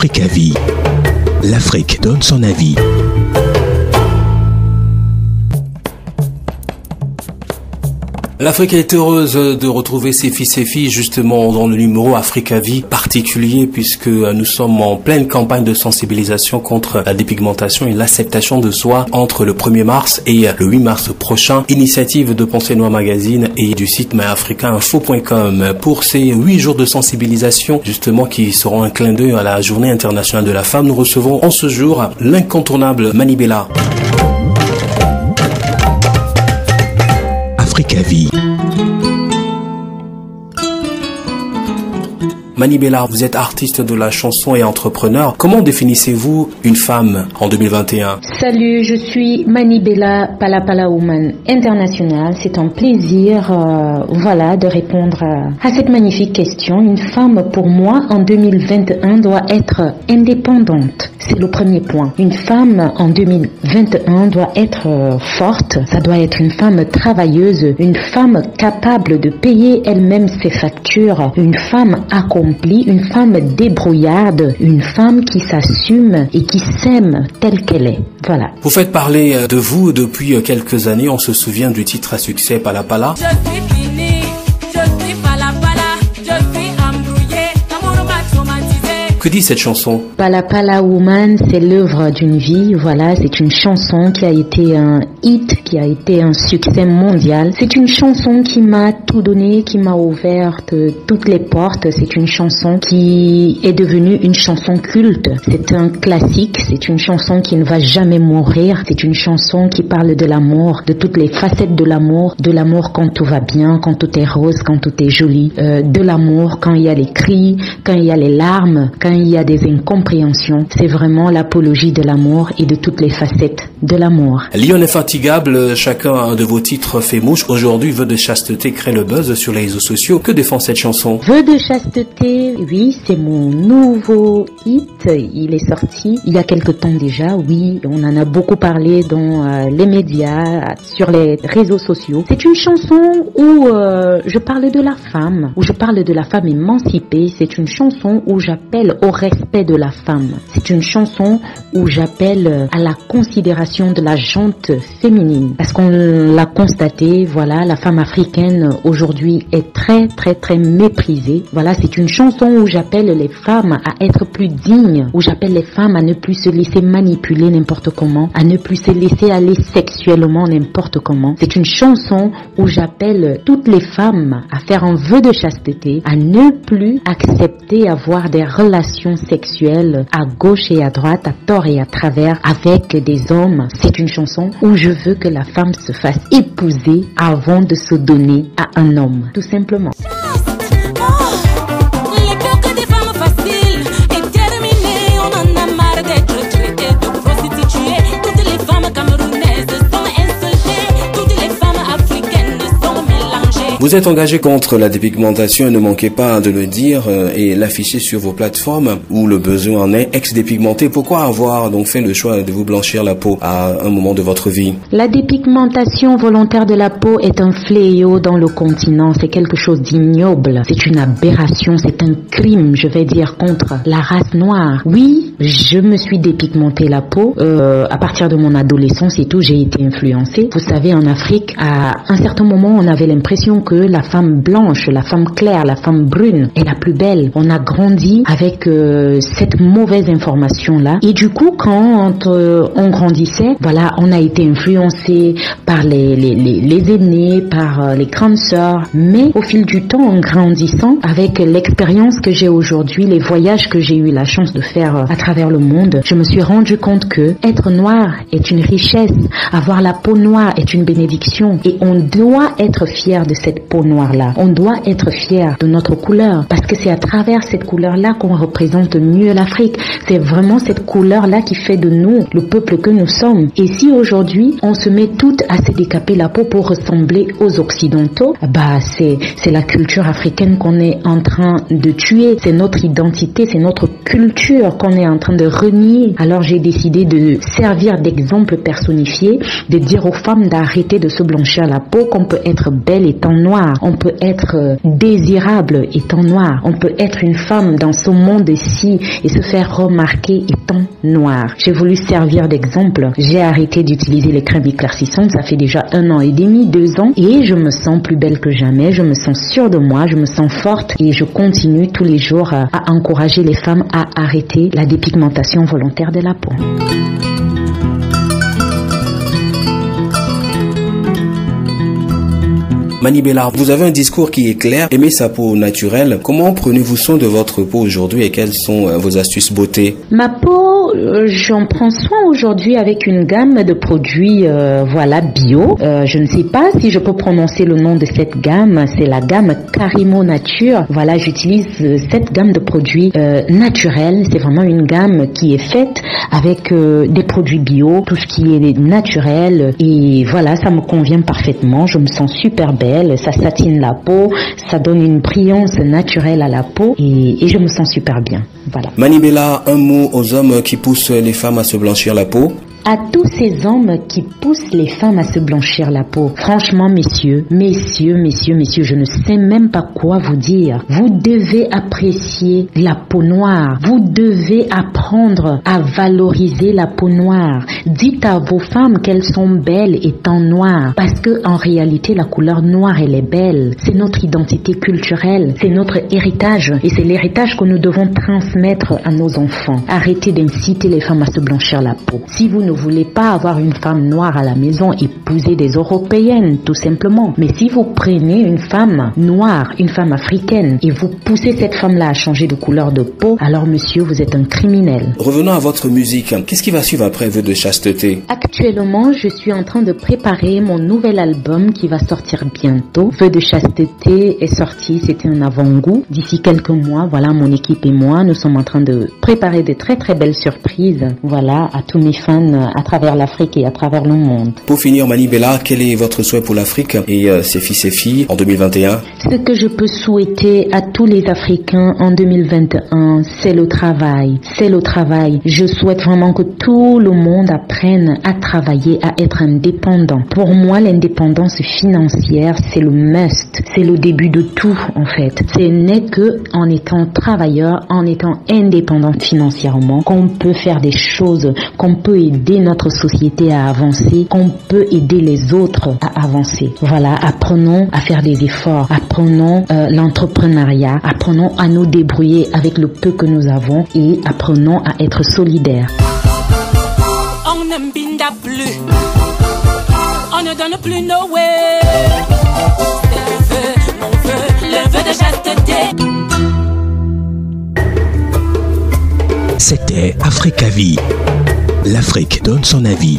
Africa-Vie. L'Afrique donne son avis. L'Afrique est heureuse de retrouver ses fils et filles justement dans le numéro Africa-Vie particulier puisque nous sommes en pleine campagne de sensibilisation contre la dépigmentation et l'acceptation de soi entre le 1er mars et le 8 mars prochain. Initiative de Pensée Noire Magazine et du site myafricainfo.com pour ces 8 jours de sensibilisation justement qui seront un clin d'œil à la Journée internationale de la femme. Nous recevons en ce jour l'incontournable Mani Bella. Africa-Vie. Mani Bella, vous êtes artiste de la chanson et entrepreneur. Comment définissez-vous une femme en 2021? Salut, je suis Mani Bella, Pala Pala Woman International. C'est un plaisir de répondre à cette magnifique question. Une femme, pour moi, en 2021, doit être indépendante. C'est le premier point. Une femme, en 2021, doit être forte. Ça doit être une femme travailleuse, une femme capable de payer elle-même ses factures, une femme accomplie, une femme débrouillarde, une femme qui s'assume et qui s'aime telle qu'elle est. Voilà. Vous faites parler de vous depuis quelques années. On se souvient du titre à succès Pala Pala. Je suis finie, je suis Pala Pala, je suis embrouillée, l'amour m'a traumatisée. Que dit cette chanson? Pala Pala Woman, c'est l'œuvre d'une vie. Voilà, c'est une chanson qui a été un hit, qui a été un succès mondial. C'est une chanson qui m'a tout donné, qui m'a ouvert toutes les portes. C'est une chanson qui est devenue une chanson culte. C'est un classique, c'est une chanson qui ne va jamais mourir. C'est une chanson qui parle de l'amour, de toutes les facettes de l'amour quand tout va bien, quand tout est rose, quand tout est joli, de l'amour quand il y a les cris, quand il y a les larmes, quand il y a des incompréhensions. C'est vraiment l'apologie de l'amour et de toutes les facettes de l'amour. Lion infatigable, chacun de vos titres fait mouche. Aujourd'hui, Vœu de chasteté crée le buzz sur les réseaux sociaux. Que défend cette chanson? Vœu de chasteté, oui, c'est mon nouveau hit. Il est sorti il y a quelque temps déjà. Oui, on en a beaucoup parlé dans les médias, sur les réseaux sociaux. C'est une chanson où je parle de la femme, où je parle de la femme émancipée. C'est une chanson où j'appelle au respect de la femme. C'est une chanson où j'appelle à la considération de la jante féminine. Parce qu'on l'a constaté, voilà, la femme africaine aujourd'hui est très très très méprisée. Voilà, c'est une chanson où j'appelle les femmes à être plus dignes, où j'appelle les femmes à ne plus se laisser manipuler n'importe comment, à ne plus se laisser aller sexuellement n'importe comment. C'est une chanson où j'appelle toutes les femmes à faire un vœu de chasteté, à ne plus accepter avoir des relations sexuelles à gauche et à droite, à tort et à travers avec des hommes. C'est une chanson où je veux que la femme se fasse épouser avant de se donner à un homme, tout simplement. L'époque des femmes faciles est terminée, on en a marre d'être traitées de prostituées. Toutes les femmes camerounaises sont insultées, toutes les femmes africaines sont mélangées. Vous êtes engagé contre la dépigmentation et ne manquez pas de le dire et l'afficher sur vos plateformes où le besoin en est ex-dépigmenté. Pourquoi avoir donc fait le choix de vous blanchir la peau à un moment de votre vie? La dépigmentation volontaire de la peau est un fléau dans le continent. C'est quelque chose d'ignoble. C'est une aberration. C'est un crime, je vais dire, contre la race noire. Oui, je me suis dépigmenté la peau. À partir de mon adolescence et tout, j'ai été influencée. Vous savez, en Afrique, à un certain moment, on avait l'impression que la femme blanche, la femme claire, la femme brune est la plus belle. On a grandi avec cette mauvaise information-là. Et du coup, quand on grandissait, voilà, on a été influencé par les aînés, par les grandes sœurs. Mais au fil du temps, en grandissant, avec l'expérience que j'ai aujourd'hui, les voyages que j'ai eu la chance de faire à travers le monde, je me suis rendu compte que être noir est une richesse. Avoir la peau noire est une bénédiction. Et on doit être fier de cette peau noire-là. On doit être fier de notre couleur. Parce que c'est à travers cette couleur-là qu'on représente mieux l'Afrique. C'est vraiment cette couleur-là qui fait de nous le peuple que nous sommes. Et si aujourd'hui, on se met toutes à se décaper la peau pour ressembler aux Occidentaux, bah c'est la culture africaine qu'on est en train de tuer. C'est notre identité, c'est notre culture qu'on est en train de renier. Alors j'ai décidé de servir d'exemple personnifié, de dire aux femmes d'arrêter de se blanchir la peau, qu'on peut être belle étant noire, noire. On peut être désirable étant noir. On peut être une femme dans ce monde-ci et se faire remarquer étant noire. J'ai voulu servir d'exemple. J'ai arrêté d'utiliser les crèmes éclaircissantes. Ça fait déjà 1 an et demi, 2 ans. Et je me sens plus belle que jamais. Je me sens sûre de moi. Je me sens forte. Et je continue tous les jours à encourager les femmes à arrêter la dépigmentation volontaire de la peau. Mani Bella, vous avez un discours qui est clair, aimer sa peau naturelle. Comment prenez-vous soin de votre peau aujourd'hui et quelles sont vos astuces beauté? Ma peau, j'en prends soin aujourd'hui avec une gamme de produits bio. Je ne sais pas si je peux prononcer le nom de cette gamme. C'est la gamme Karimo Nature. Voilà, j'utilise cette gamme de produits naturels. C'est vraiment une gamme qui est faite avec des produits bio, tout ce qui est naturel. Et voilà, ça me convient parfaitement. Je me sens super belle. Ça satine la peau, ça donne une brillance naturelle à la peau et je me sens super bien. Voilà. Mani Bella, un mot aux hommes qui poussent les femmes à se blanchir la peau? À tous ces hommes qui poussent les femmes à se blanchir la peau. Franchement, messieurs, je ne sais même pas quoi vous dire. Vous devez apprécier la peau noire. Vous devez apprendre à valoriser la peau noire. Dites à vos femmes qu'elles sont belles étant noires. Parce que, en réalité, la couleur noire, elle est belle. C'est notre identité culturelle. C'est notre héritage. Et c'est l'héritage que nous devons transmettre à nos enfants. Arrêtez d'inciter les femmes à se blanchir la peau. Si vous ne voulez pas avoir une femme noire à la maison, épousez des européennes, tout simplement. Mais si vous prenez une femme noire, une femme africaine, et vous poussez cette femme-là à changer de couleur de peau, alors monsieur, vous êtes un criminel. Revenons à votre musique. Qu'est-ce qui va suivre après Vœux de chasteté? Actuellement, je suis en train de préparer mon nouvel album qui va sortir bientôt. Vœux de chasteté est sorti, c'était un avant-goût. D'ici quelques mois, voilà, mon équipe et moi, nous sommes en train de préparer de très très belles surprises, voilà, à tous mes fans à travers l'Afrique et à travers le monde. Pour finir, Mani Bella, quel est votre souhait pour l'Afrique et ses fils et filles en 2021? Ce que je peux souhaiter à tous les Africains en 2021, c'est le travail. C'est le travail. Je souhaite vraiment que tout le monde apprenne à travailler, à être indépendant. Pour moi, l'indépendance financière, c'est le must. C'est le début de tout, en fait. Ce n'est que en étant travailleur, en étant indépendant financièrement, qu'on peut faire des choses, qu'on peut aider notre société à avancer, qu'on peut aider les autres à avancer. Voilà, apprenons à faire des efforts, apprenons l'entrepreneuriat, apprenons à nous débrouiller avec le peu que nous avons et apprenons à être solidaires. On ne binda plus, on ne donne plus nos way. C'est le vœu de chasteté. C'était Africa Vie. L'Afrique donne son avis.